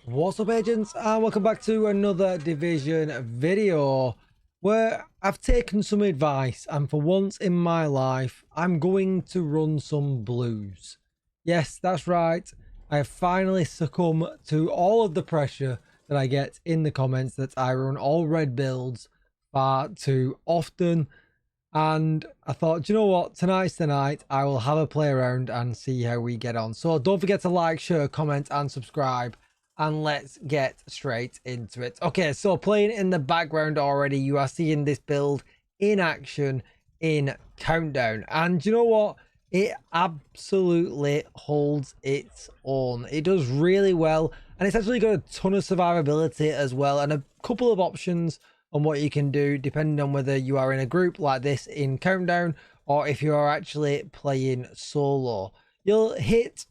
What's up, agents, and welcome back to another Division video where I've taken some advice, and for once in my life I'm going to run some blues. Yes, that's right, I have finally succumbed to all of the pressure that I get in the comments that I run all red builds far too often, and I thought, you know what, tonight's the night. I will have a play around and see how we get on. So don't forget to like, share, comment and subscribe, and let's get straight into it. Okay, so playing in the background already, you are seeing this build in action in Countdown, and you know what, it absolutely holds its own. It does really well, and it's actually got a ton of survivability as well, and a couple of options on what you can do depending on whether you are in a group like this in Countdown or if you are actually playing solo. You'll hit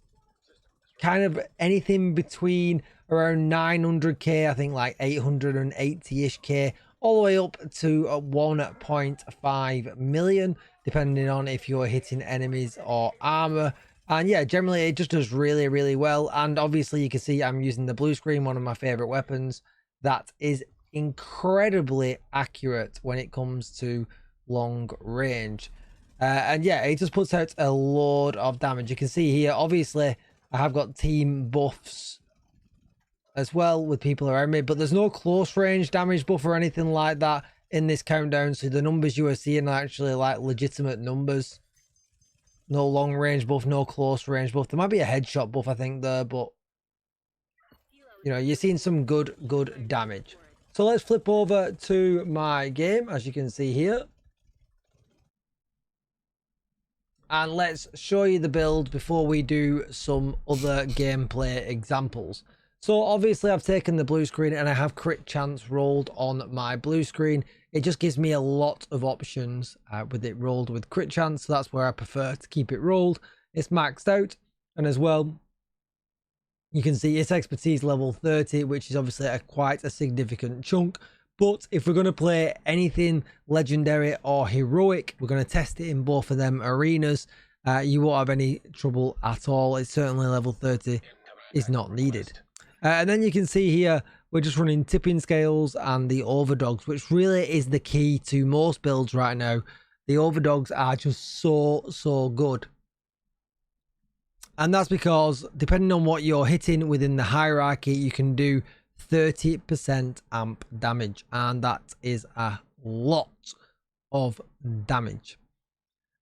kind of anything between around 900k, I think like 880-ish k, all the way up to 1.5 million, depending on if you're hitting enemies or armor. And yeah, generally it just does really, really well. And obviously you can see I'm using the blue screen, one of my favorite weapons. That is incredibly accurate when it comes to long range. And yeah, it just puts out a load of damage. You can see here, obviously I have got team buffs as well with people around me, but there's no close range damage buff or anything like that in this Countdown. So the numbers you are seeing are actually like legitimate numbers. No long range buff, no close range buff. There might be a headshot buff, I think, there, but you know, you're seeing some good damage. So let's flip over to my game, as you can see here. And let's show you the build before we do some other gameplay examples. So obviously I've taken the blue screen and I have crit chance rolled on my blue screen. It just gives me a lot of options with it rolled with crit chance. So that's where I prefer to keep it rolled. It's maxed out. And as well, you can see it's expertise level 30, which is obviously quite a significant chunk. But if we're going to play anything legendary or heroic, we're going to test it in both of them arenas. You won't have any trouble at all. It's certainly level 30 is not needed. And then you can see here, we're just running tipping scales and the overdogs, which really is the key to most builds right now. The overdogs are just so good. And that's because depending on what you're hitting within the hierarchy, you can do 30% amp damage, and that is a lot of damage.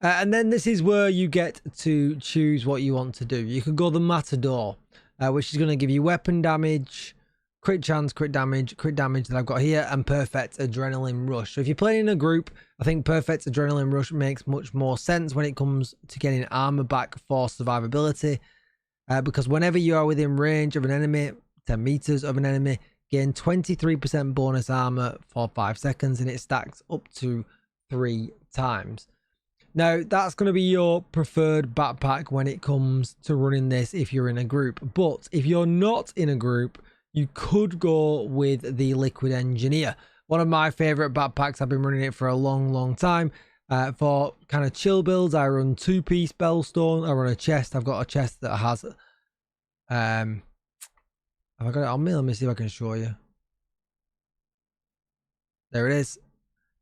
And then this is where you get to choose what you want to do. You could go the Matador, which is going to give you weapon damage, crit chance, crit damage that I've got here, and perfect adrenaline rush. So if you're playing in a group, I think perfect adrenaline rush makes much more sense when it comes to getting armor back for survivability, because whenever you are within range of an enemy, 10 meters of an enemy, gain 23% bonus armor for 5 seconds, and it stacks up to 3 times. Now that's going to be your preferred backpack when it comes to running this if you're in a group, but if you're not in a group, you could go with the Liquid Engineer. One of my favorite backpacks. I've been running it for a long time. For kind of chill builds, I run 2-piece Bellstone. I run a chest. I've got a chest that has have I got it on me? Let me see if I can show you. There it is.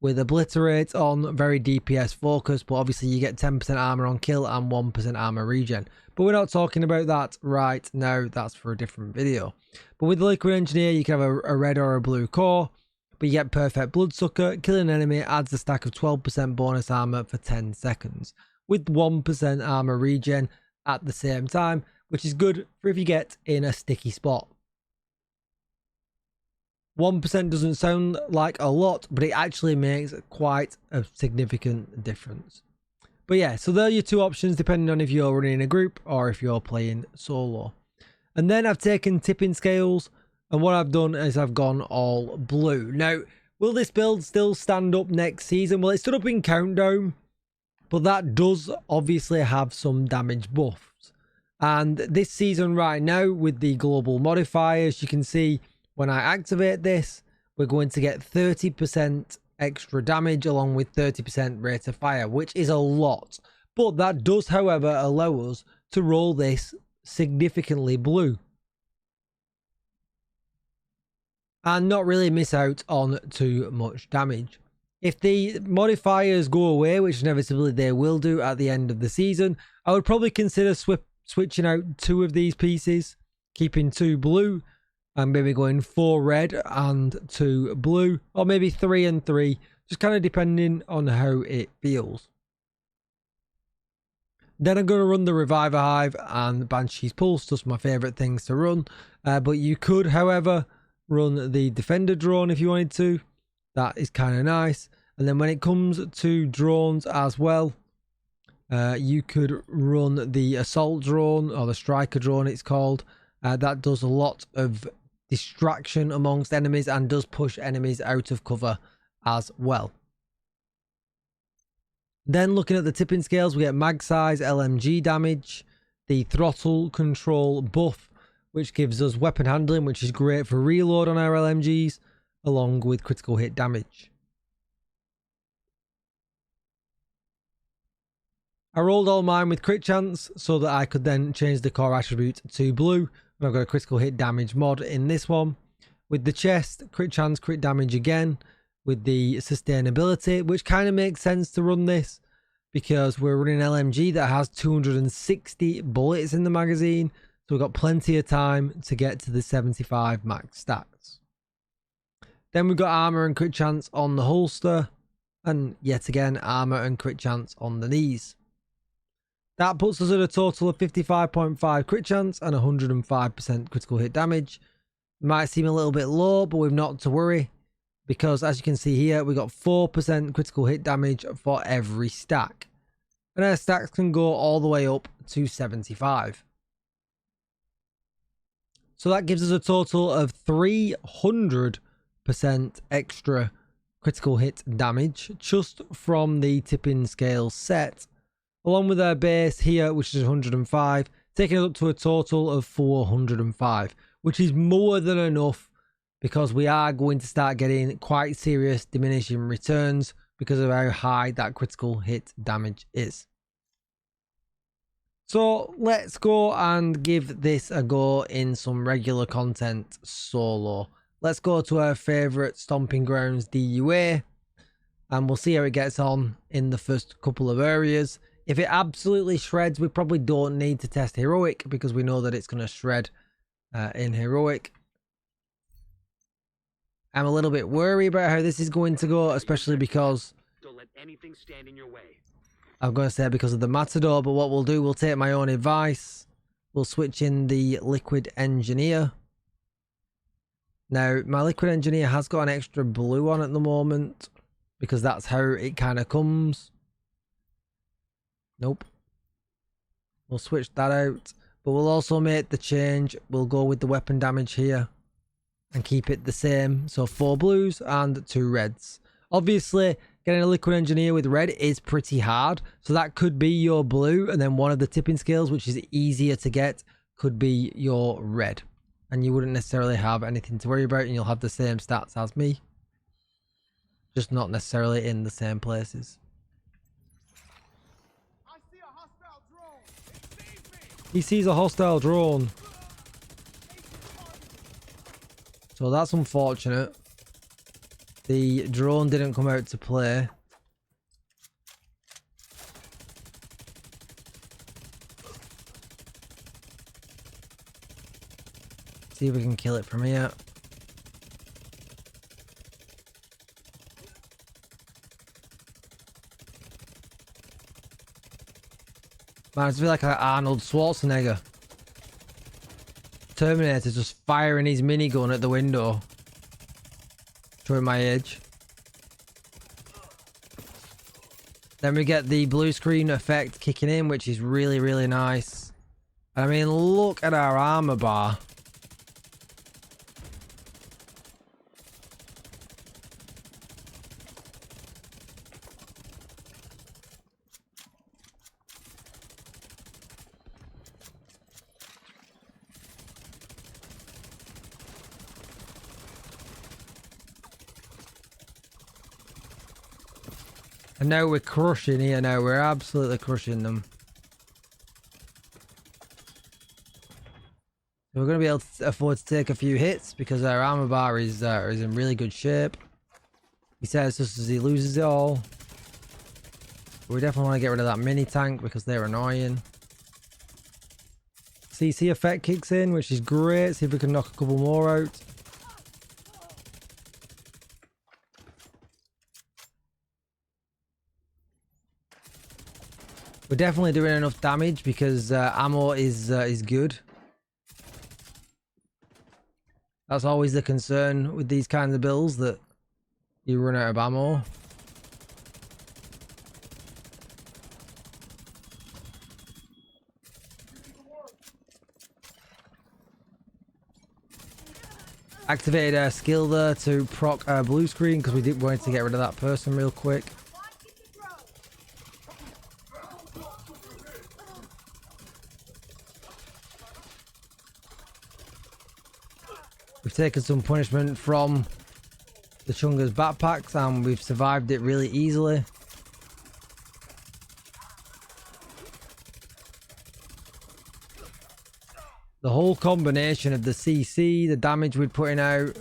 With Obliterate on, very DPS focused, but obviously you get 10% armor on kill and 1% armor regen. But we're not talking about that right now. That's for a different video. But with the Liquid Engineer, you can have a red or a blue core, but you get perfect Bloodsucker. Killing an enemy adds a stack of 12% bonus armor for 10 seconds, with 1% armor regen at the same time, which is good for if you get in a sticky spot. 1% doesn't sound like a lot, but it actually makes quite a significant difference. But yeah, so there are your two options depending on if you're running in a group or if you're playing solo. And then I've taken tipping scales, and what I've done is I've gone all blue. Now, will this build still stand up next season? Well, it stood up in Countdown, but that does obviously have some damage buffs. And this season right now with the global modifiers, you can see when I activate this, we're going to get 30% extra damage along with 30% rate of fire, which is a lot. But that does, however, allow us to roll this significantly blue. and not really miss out on too much damage. If the modifiers go away, which inevitably they will do at the end of the season, I would probably consider switching out 2 of these pieces, keeping 2 blue, and maybe going 4 red and 2 blue, or maybe 3 and 3, just kind of depending on how it feels. Then I'm going to run the Reviver Hive and Banshee's Pulse, just my favourite things to run. But you could, however, run the Defender drone if you wanted to. That is kind of nice. And then when it comes to drones as well, you could run the Assault drone, or the Striker drone it's called. That does a lot of distraction amongst enemies and does push enemies out of cover as well. Then looking at the tipping scales, we get mag size, LMG damage, the throttle control buff, which gives us weapon handling, which is great for reload on our LMGs, along with critical hit damage. I rolled all mine with crit chance so that I could then change the core attribute to blue. And I've got a critical hit damage mod in this one. With the chest, crit chance, crit damage again. With the sustainability, which kind of makes sense to run this because we're running an LMG that has 260 bullets in the magazine. So we've got plenty of time to get to the 75 max stats. Then we've got armor and crit chance on the holster. And yet again, armor and crit chance on the knees. That puts us at a total of 55.5 crit chance and 105% critical hit damage. Might seem a little bit low, but we've not to worry. Because as you can see here, we got 4% critical hit damage for every stack. And our stacks can go all the way up to 75. So that gives us a total of 300% extra critical hit damage just from the tipping scale set. Along with our base here, which is 105, taking it up to a total of 405, which is more than enough because we are going to start getting quite serious diminishing returns because of how high that critical hit damage is. So let's go and give this a go in some regular content solo. Let's go to our favourite stomping grounds, DUA, and we'll see how it gets on in the first couple of areas. If it absolutely shreds, we probably don't need to test heroic because we know that it's going to shred in heroic. I'm a little bit worried about how this is going to go, especially because don't let anything stand in your way. I'm going to say because of the Matador, but what we'll do, we'll take my own advice. We'll switch in the Liquid Engineer. Now, my Liquid Engineer has got an extra blue on at the moment because that's how it kind of comes. Nope. We'll switch that out, but we'll also make the change. We'll go with the weapon damage here and keep it the same. So 4 blues and 2 reds. Obviously, getting a Liquid Engineer with red is pretty hard. So that could be your blue, and then one of the tipping scales, which is easier to get, could be your red. And you wouldn't necessarily have anything to worry about, and you'll have the same stats as me. Just not necessarily in the same places. I see a hostile drone. It sees me. He sees a hostile drone. So that's unfortunate. The drone didn't come out to play. See if we can kill it from here. Man, I feel like Arnold Schwarzenegger. Terminator just firing his minigun at the window. Showing my age. Then we get the blue screen effect kicking in, which is really, really nice. I mean, look at our armor bar. And now we're crushing here now. We're absolutely crushing them. So we're going to be able to afford to take a few hits because our armor bar is in really good shape. He says just as he loses it all. We definitely want to get rid of that mini tank because they're annoying. CC effect kicks in, which is great. See if we can knock a couple more out. We're definitely doing enough damage because ammo is good. That's always the concern with these kinds of builds, that you run out of ammo. Activated our skill there to proc our blue screen because we did want to get rid of that person real quick. We've taken some punishment from the Chunga's backpacks and we've survived it really easily. The whole combination of the CC, the damage we're putting out,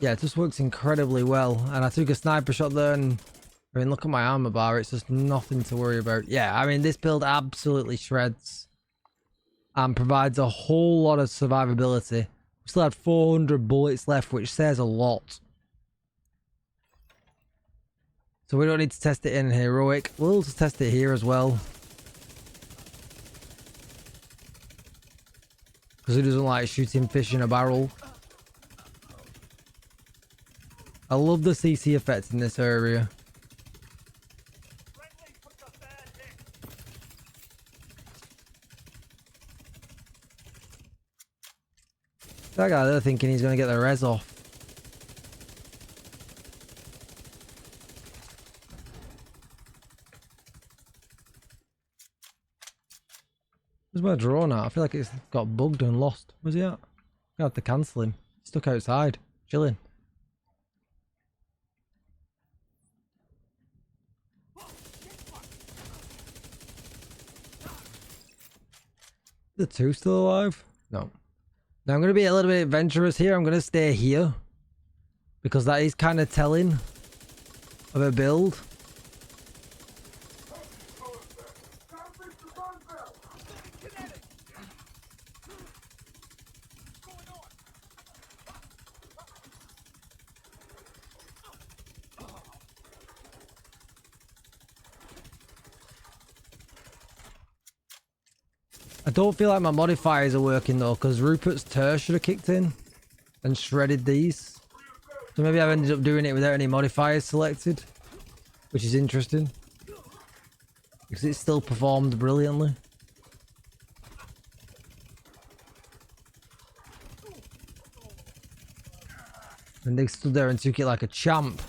yeah, it just works incredibly well. And I took a sniper shot there and, I mean, look at my armor bar, it's just nothing to worry about. Yeah, I mean, this build absolutely shreds and provides a whole lot of survivability. We still had 400 bullets left, which says a lot. So we don't need to test it in heroic. We'll just test it here as well. Because who doesn't like shooting fish in a barrel? I love the CC effect in this area. That guy there thinking he's going to get the res off. Where's my drone at? I feel like it's got bugged and lost. Where's he at? I have to cancel him. Stuck outside, chilling. The two still alive? No. Now I'm going to be a little bit adventurous here. I'm going to stay here because that is kind of telling of a build. I don't feel like my modifiers are working though, because Rupert's Tur should have kicked in and shredded these. So maybe I've ended up doing it without any modifiers selected, which is interesting because it still performed brilliantly. And they stood there and took it like a champ.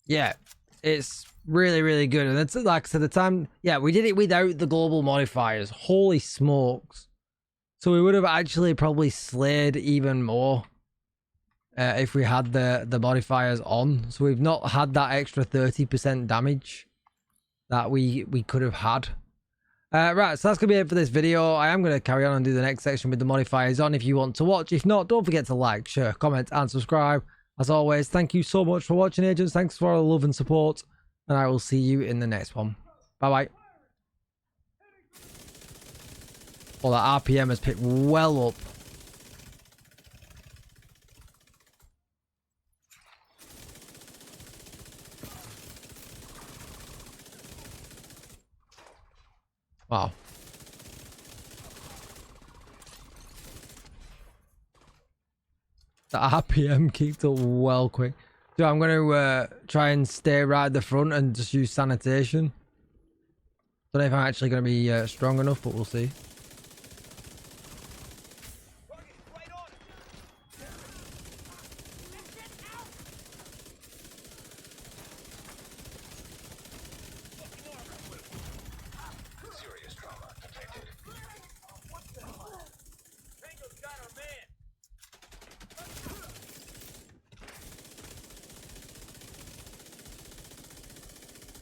Yeah, it's really, really good. And it's like I said, the time, yeah, we did it without the global modifiers. Holy smokes. So we would have actually probably slayed even more if we had the modifiers on. So we've not had that extra 30% damage that we could have had. Right, so that's going to be it for this video. I am going to carry on and do the next section with the modifiers on if you want to watch. If not, don't forget to like, share, comment, and subscribe. As always, thank you so much for watching, agents. Thanks for all the love and support. And I will see you in the next one. Bye-bye. Oh, that RPM has picked well up. Wow. The RPM kicked up well quick. So I'm going to try and stay right at the front and just use sanitation. Don't know if I'm actually going to be strong enough, but we'll see.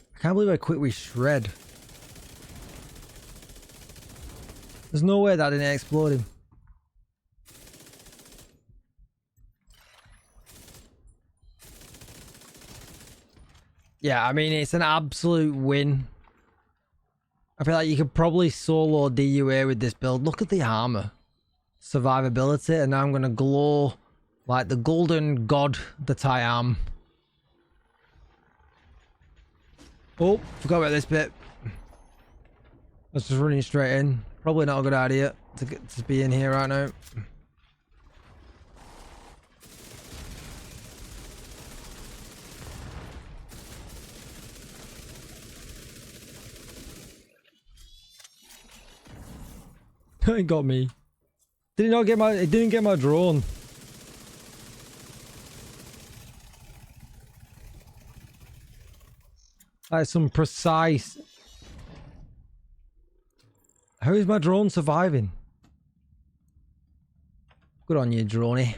I can't believe how quick we shred. There's no way that didn't explode him. Yeah, I mean, it's an absolute win. I feel like you could probably solo DUA with this build. Look at the armor. Survivability, and now I'm going to glow like the golden god that I am. Oh, forgot about this bit. I was just running straight in. Probably not a good idea to be in here right now. It got me. Did he not get my? It didn't get my drone. That's some precise. How is my drone surviving? Good on you, droney.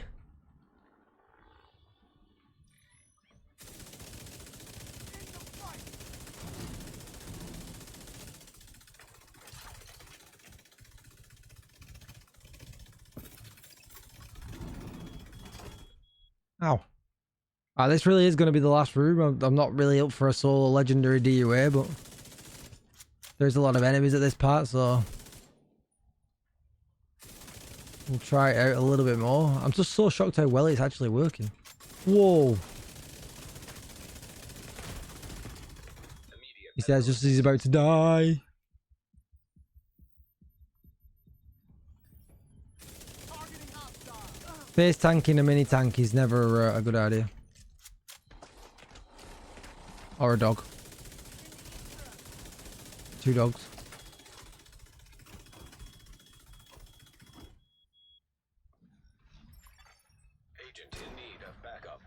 Ow. This really is going to be the last room. I'm not really up for a solo legendary DUA, but there's a lot of enemies at this part, so we'll try it out a little bit more. I'm just so shocked how well it's actually working. Whoa. He says just as he's about to die. Face tanking a mini tank is never a good idea. Or a dog. 2 dogs. Agent in need of backup.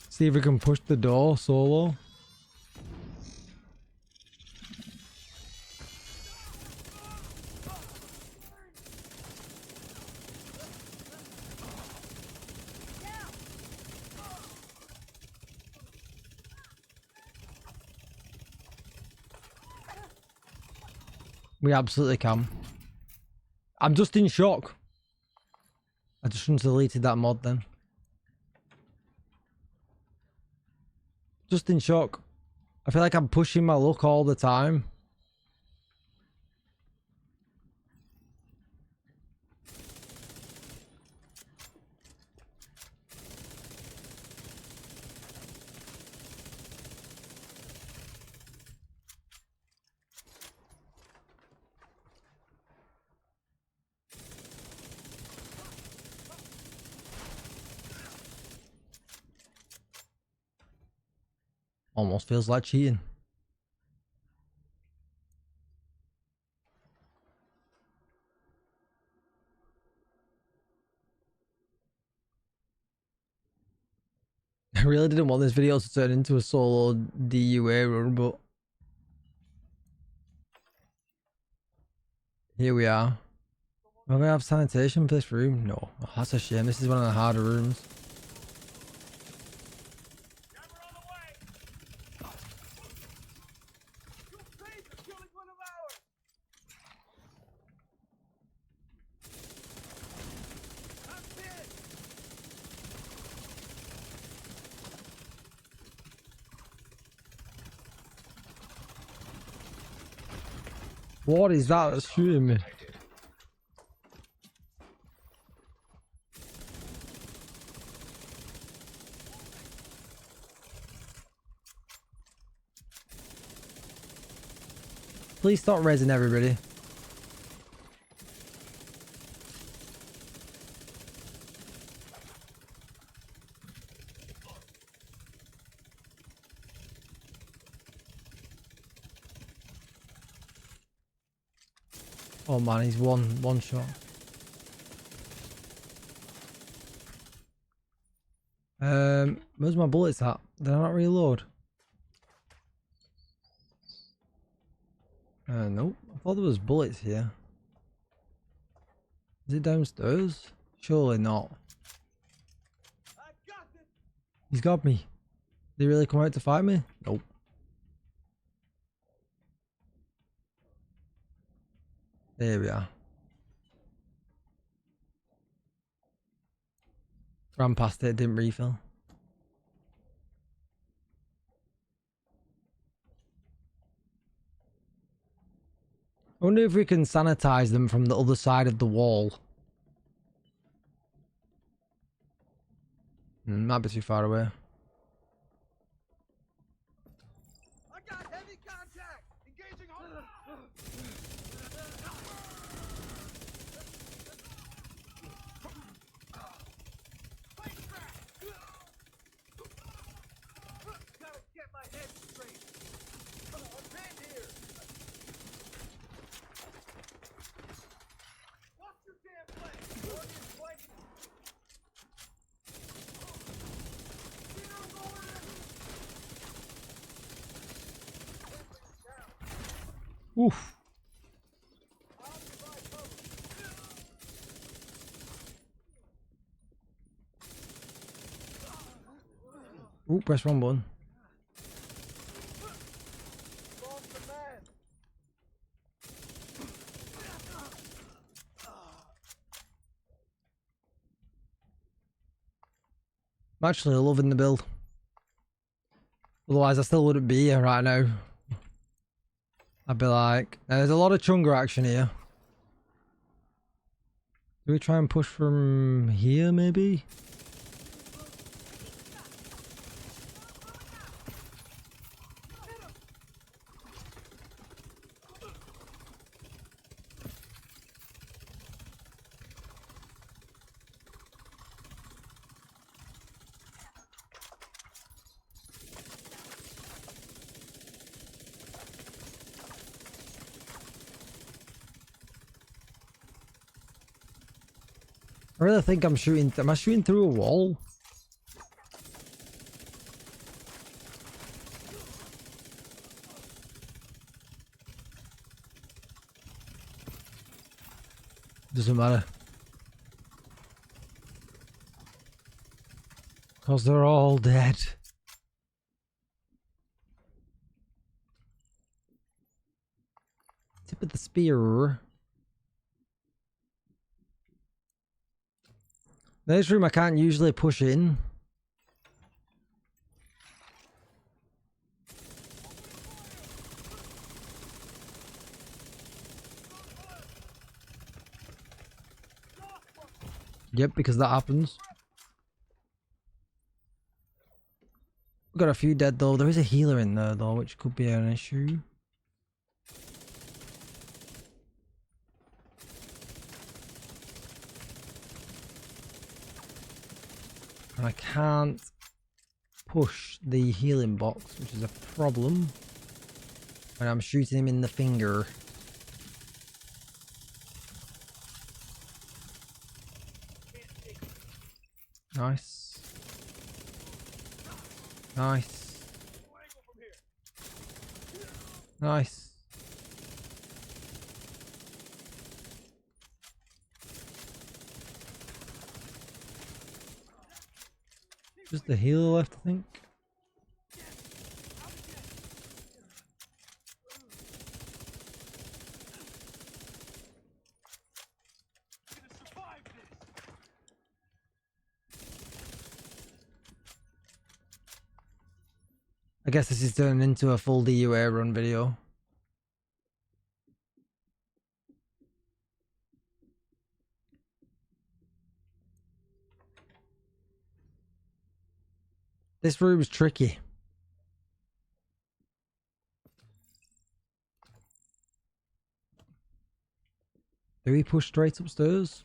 See if we can push the door solo. We absolutely can. I'm just in shock. I just shouldn't have deleted that mod then. Just in shock. I feel like I'm pushing my luck all the time. Almost feels like cheating. I really didn't want this video to turn into a solo DUA run, but here we are. Am I gonna have sanitation for this room? No. Oh, that's a shame. This is one of the harder rooms. What is that that's shooting me? Please stop rezzing everybody. Oh man, he's one shot. Where's my bullets at? Did I not reload? Nope. I thought there was bullets here. Is it downstairs? Surely not. I got this. He's got me. Did he really come out to fight me? Nope. There we are. Ran past it, didn't refill. I wonder if we can sanitize them from the other side of the wall. Might be too far away. I got heavy contact. Engaging hard. Plane crash. Gotta get my head straight. I'm pinned here. Watch your damn flank. Guardian flanking. Oof. Ooh, press one button. I'm actually loving the build. Otherwise I still wouldn't be here right now. I'd be like, there's a lot of chunga action here. Do we try and push from here maybe? I really think I'm shooting. Am I shooting through a wall? Doesn't matter. Because they're all dead. Tip of the spear. This room I can't usually push in. Yep, because that happens. We've got a few dead though. There is a healer in there though, which could be an issue. And I can't push the healing box, which is a problem when I'm shooting him in the finger. Nice. Nice. Nice. Just the healer left, I think. I guess this is turning into a full DUA run video. This room's tricky. Do we push straight upstairs?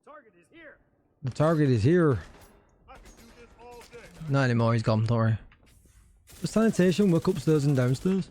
Target is here. The target is here. I can do this all day. Not anymore, he's gone, don't worry. The sanitation work upstairs and downstairs.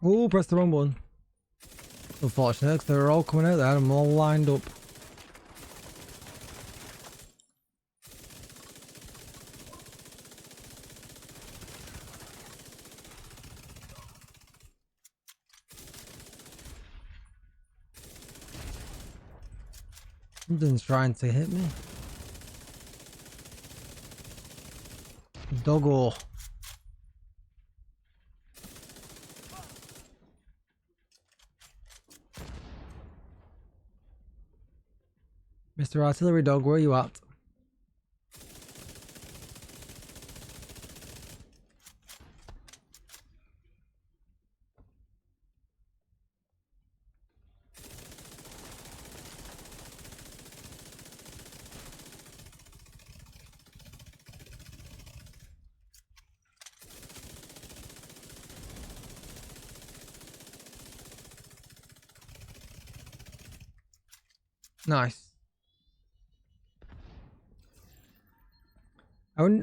Oh, press the wrong one. Unfortunately, 'cause they were all coming out there and I'm all lined up. Something's trying to hit me. Doggo. Mr. Artillery Dog, where are you at? Nice.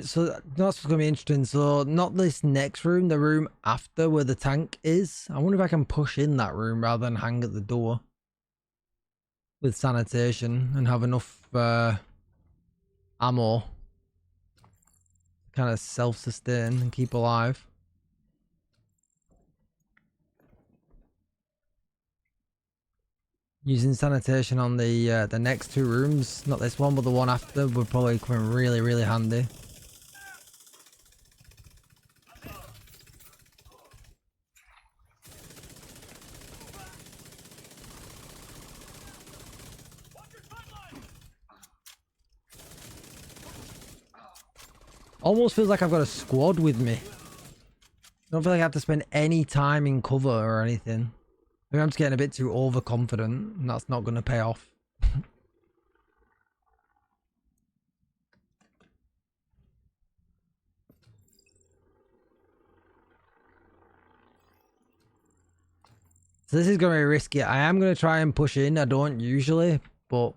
So that's going to be interesting. So not this next room, the room after where the tank is. I wonder if I can push in that room rather than hang at the door with sanitation and have enough ammo to kind of self-sustain and keep alive. Using sanitation on the next two rooms, not this one but the one after, would probably come in really, really handy. Almost feels like I've got a squad with me. I don't feel like I have to spend any time in cover or anything. Maybe I'm just getting a bit too overconfident and that's not going to pay off. So this is going to be risky. I am going to try and push in. I don't usually, but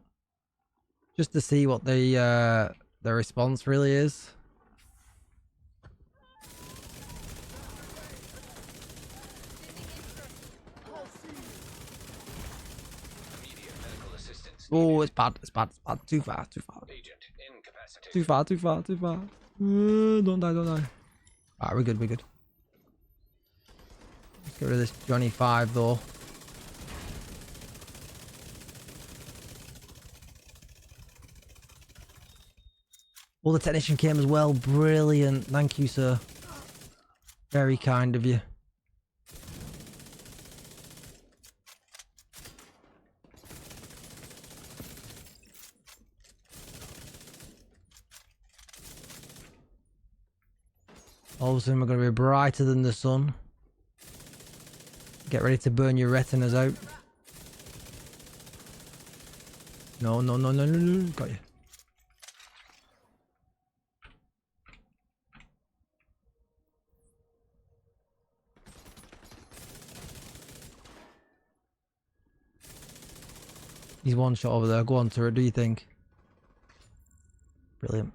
just to see what the response really is. Immediate medical assistance. Oh, it's bad. It's bad. It's bad. Too far. Too far. Agent incapacitated. Too far. Too far. Too far. Don't die. Don't die. Alright, we're good. We're good. Let's get rid of this Johnny 5 though. Oh, the technician came as well. Brilliant. Thank you, sir. Very kind of you. All of a sudden we're going to be brighter than the sun. Get ready to burn your retinas out. No, no, no, no, no, no. Got you. He's one shot over there. Go on, turret. Do you think? Brilliant.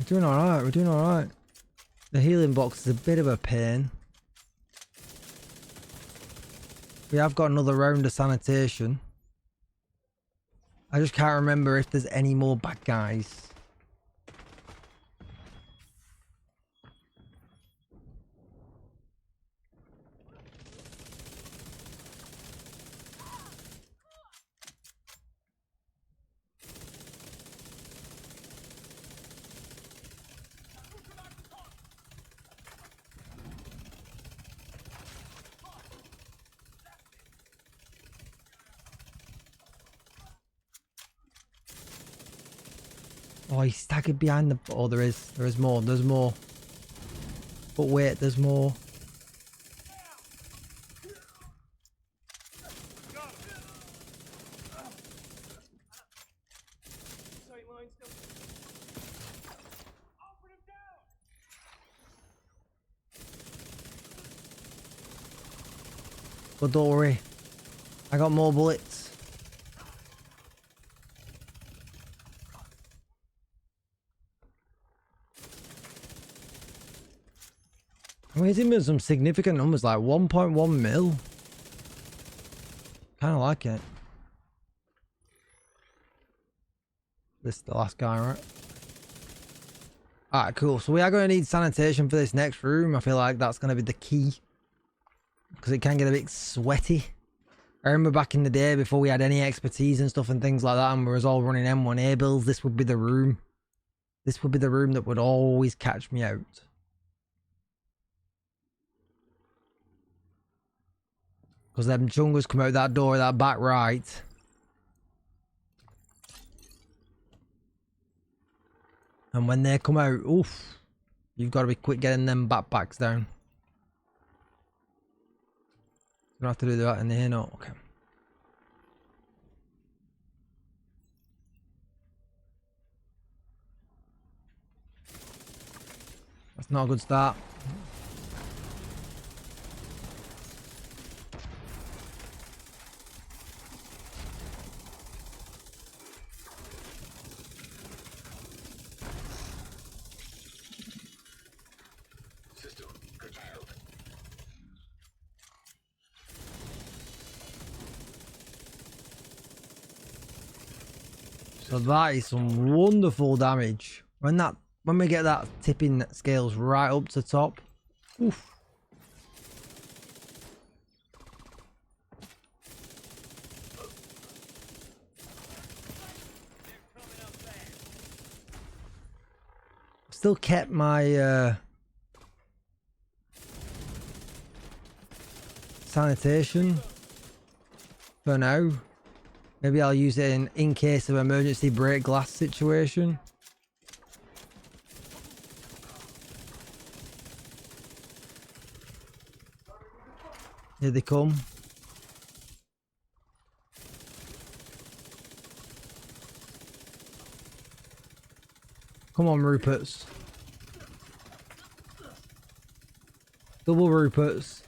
We're doing alright, we're doing alright. The healing box is a bit of a pain. We have got another round of sanitation. I just can't remember if there's any more bad guys. Oh, he's staggered behind the... Oh, there is more. There's more. But wait, there's more. But don't worry. I got more bullets. I mean, it's even some significant numbers, like 1.1 mil. Kind of like it. This is the last guy, right? Alright, cool. So we are going to need sanitation for this next room. I feel like that's going to be the key. Because it can get a bit sweaty. I remember back in the day, before we had any expertise and stuff and things like that, and we was all running M1A builds, this would be the room. This would be the room that would always catch me out. Because them chungus come out that door, that back right. And when they come out, oof, you've got to be quick getting them backpacks down. You don't have to do that in here, no? Okay. That's not a good start. System curtailed. So that is some wonderful damage. When we get that tipping scales right up to top. Oof. Still kept my sanitation for now. Maybe I'll use it in case of emergency break glass situation. Here they come. Come on, Ruperts. Double Ruperts.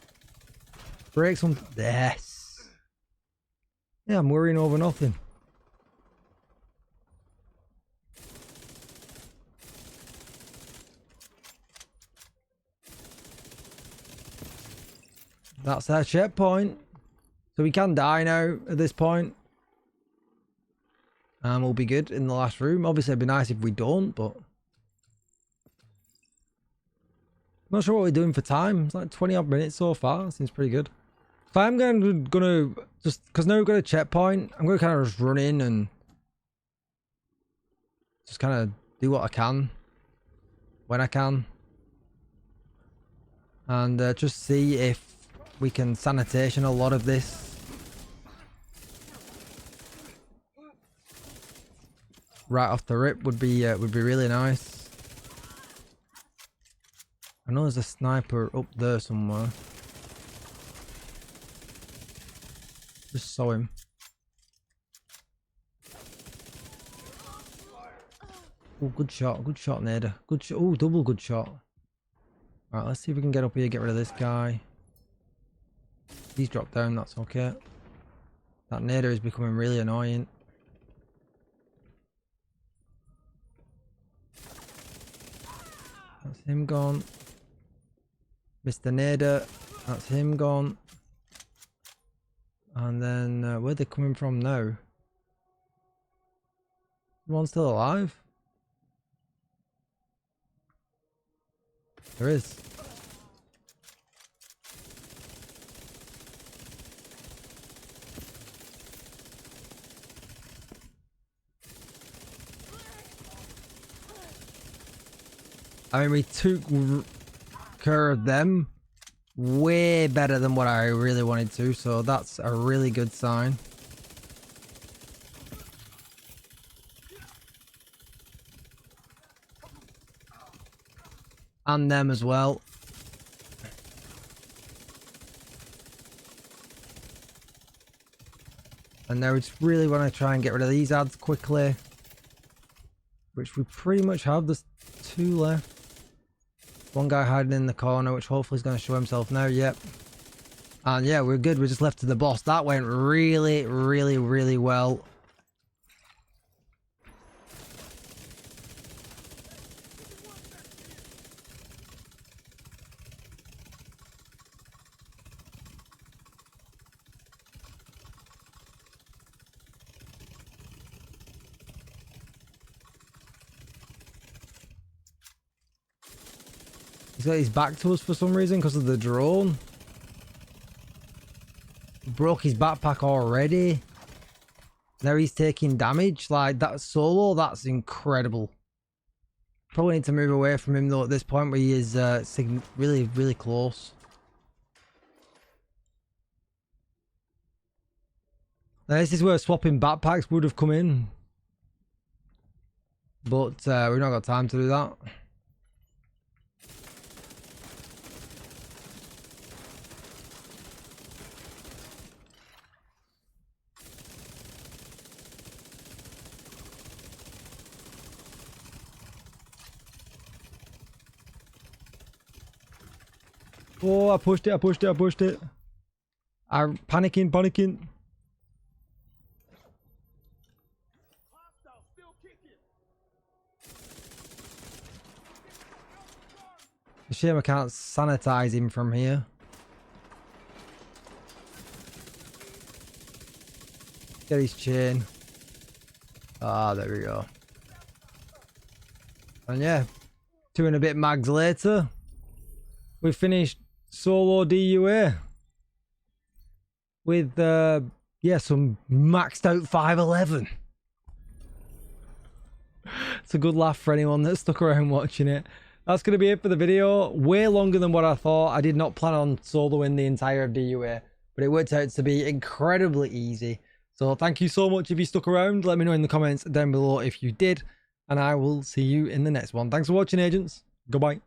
Break some. Yes. Yeah, I'm worrying over nothing. That's our checkpoint. So we can die now at this point. And we'll be good in the last room. Obviously, it'd be nice if we don't, but... I'm not sure what we're doing for time. It's like 20 odd minutes so far. Seems pretty good. So I'm gonna just... Because now we've got a checkpoint, I'm gonna kind of just run in and... just kind of do what I can. When I can. And just see if we can sanitation a lot of this. Right off the rip would be really nice. I know there's a sniper up there somewhere. Just saw him. Oh, good shot, Nader. Good shot. Oh, double good shot. Right, let's see if we can get up here, get rid of this guy. He's dropped down, that's okay. That Nader is becoming really annoying. That's him gone. Mr. Nader, that's him gone. And then, where are they coming from now? One still alive? There is. I mean, we took care of them way better than what I really wanted to, so that's a really good sign. And them as well. And now we just really want to try and get rid of these ads quickly. Which we pretty much have. There's 2 left. One guy hiding in the corner, which hopefully is going to show himself now. Yep. And yeah, we're good. We're just left to the boss. That went really, really, really well. He's got his back to us for some reason because of the drone. Broke his backpack already. Now he's taking damage. Like, that solo, that's incredible. Probably need to move away from him though at this point where he is really, really close. Now this is where swapping backpacks would have come in. But we've not got time to do that. Oh, I pushed it. I'm panicking. Hostile still kicking. It's a shame I can't sanitize him from here. Get his chain. Ah, there we go. And yeah, 2 and a bit mags later, we finished solo DUA with yeah, some maxed out 511. It's a good laugh for anyone that stuck around watching it. That's going to be it for the video. Way longer than what I thought. I did not plan on soloing the entire DUA, but it worked out to be incredibly easy. So thank you so much if you stuck around. Let me know in the comments down below if you did, and I will see you in the next one. Thanks for watching, agents. Goodbye.